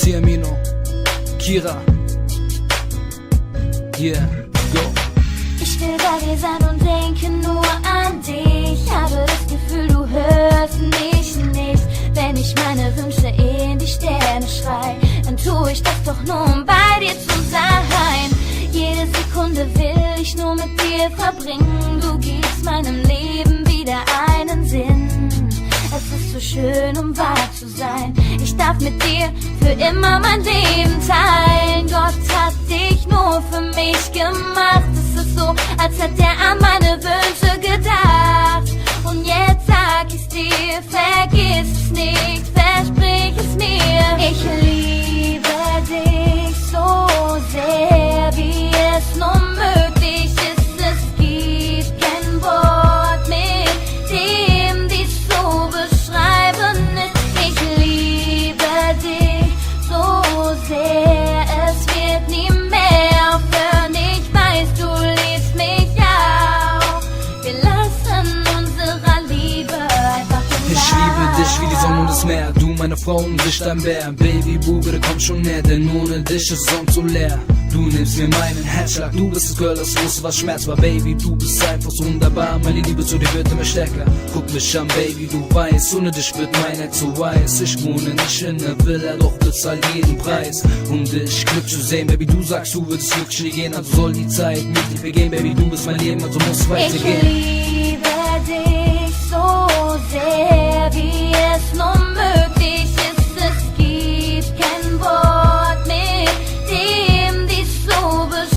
Ciamino, Kira. Yeah, go. Ich will bei dir sein und denke nur an dich. Habe das Gefühl, du hörst mich nicht. Wenn ich meine Wünsche in die Sterne schrei, dann tue ich das doch nur, um bei dir zu sein. Jede Sekunde will ich nur mit dir verbringen. Du gibst meinem Leben wieder einen Sinn. Es ist so schön, um wahr zu sein. Ich darf mit dir für immer mein Leben teilen. Gott hat dich nur für mich gemacht. Es ist so, als hätte er an meine Wünsche gedacht. Und jetzt sag ich's dir, vergiss es nicht, versprich es mir. Ich liebe dich so sehr, wie es nur möglich ist. Es gibt kein Wort, mit dem dies so beschreiben ist. Ich liebe dich so sehr, es wird nie mehr aufhören. Ich weiß, du liebst mich auch. Wir lassen unserer Liebe einfach den Ich liebe dich wie die Sonne und das Meer. Du meine Frau und ich dein Bär. Baby, Bube, komm schon näher, denn ohne dich ist sonst so leer. Du nimmst mir meinen Herzschlag, du bist das Girl, das wusste, was Schmerz war. Baby, du bist einfach so wunderbar. Meine Liebe zu dir wird immer stärker. Guck mich an, Baby, du weißt, ohne dich wird mein Herz so weiß. Ich wohne nicht in der Villa, doch bezahl jeden Preis. Und ich Glück zu sehen, Baby, du sagst, du würdest wirklich nie gehen. Also soll die Zeit mit dir vergehen, Baby, du bist mein Leben, also muss weitergehen. Ich liebe dich so sehr.